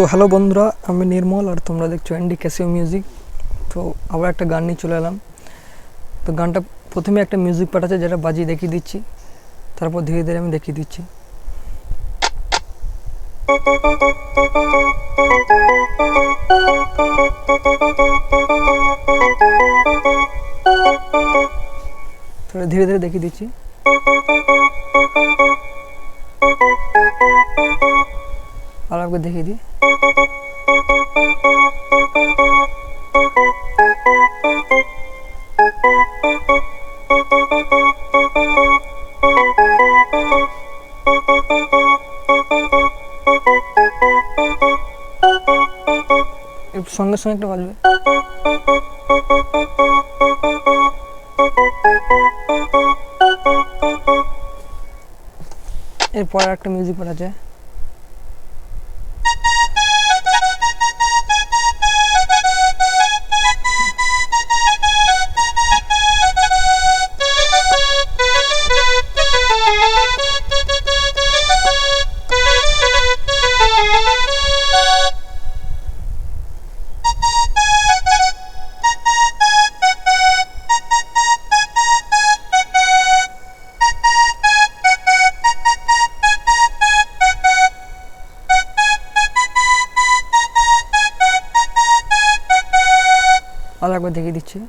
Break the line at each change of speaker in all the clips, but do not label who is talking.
तो हेलो बंधुरा आमी निर्मल और तुम्हारा देखो एनडी कैसियो म्यूजिक। तो आबार एक गान नहीं चले एलाम। तो गानटा प्रथमे एक म्यूजिक पार्ट आछे जेटा बाजिए देखिए दिच्छी, तारपर धीरे धीरे आमी देखिए दिच्छी। थोड़ा धीरे धीरे देखिए दिच्छी। और आपको देखिए दी। संगे संगे एक बाजबे। एरपर एक म्यूजिक पार्ट आछे। और एक बार देखिए दिच्छी।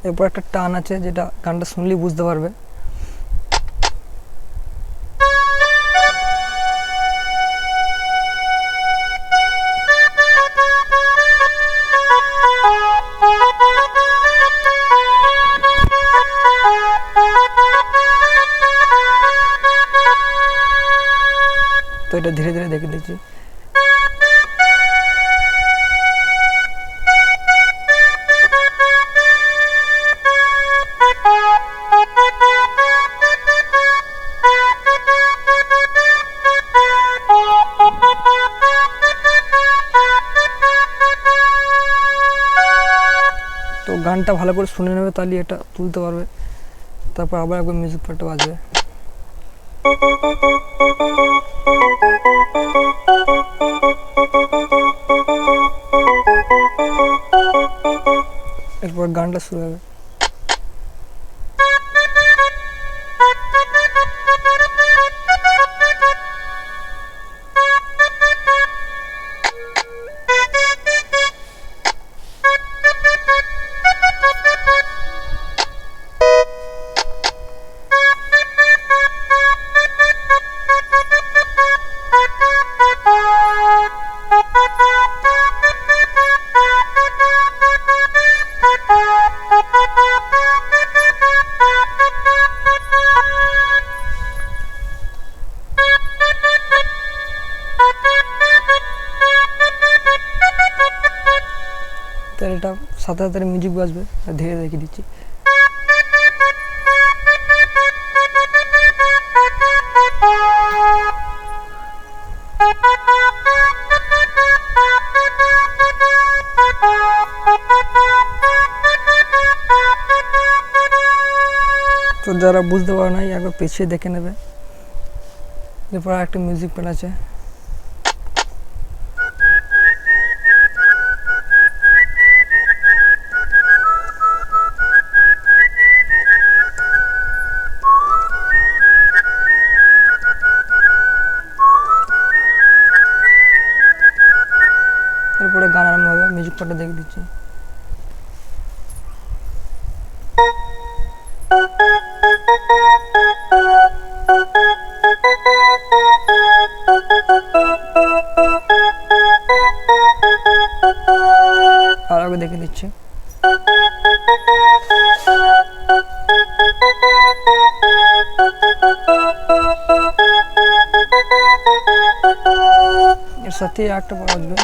एरपर एक टान आछे जेटा गानटा शुनलेई बुझते पारबे। तो এটা धीरे धीरे देखे दिच्छी। तो गानटा भालो करे शुने नेबे ताहले এটা তুলতে পারবে। তারপর আবার একবার মিউজিক পার্টটা বাজবে। এরপর গানটা শুরু হবে। तो এটা সাথে সাথে মিউজিক বাজবে, ধীরে দেখিয়ে দিচ্ছি। তো যারা বুঝতে পারে না একবার পিছিয়ে দেখে নেবে। এরপর একটা মিউজিক প্যাড আছে। এরপরে গান আরম্ভ হবে, মিউজিক পার্টটা দেখে দিচ্ছি। আর আগে দেখে দিচ্ছি। সাথে একটা বাজবে।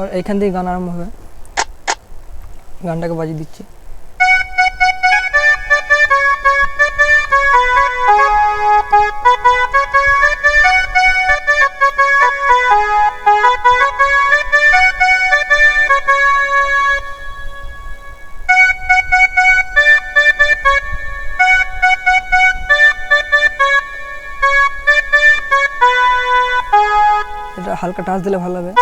আর এখান থেকে গান আরম্ভ হবে, গানটাকে বাজিয়ে দিচ্ছি। এটা হালকা টাচ দিলে ভালো হবে।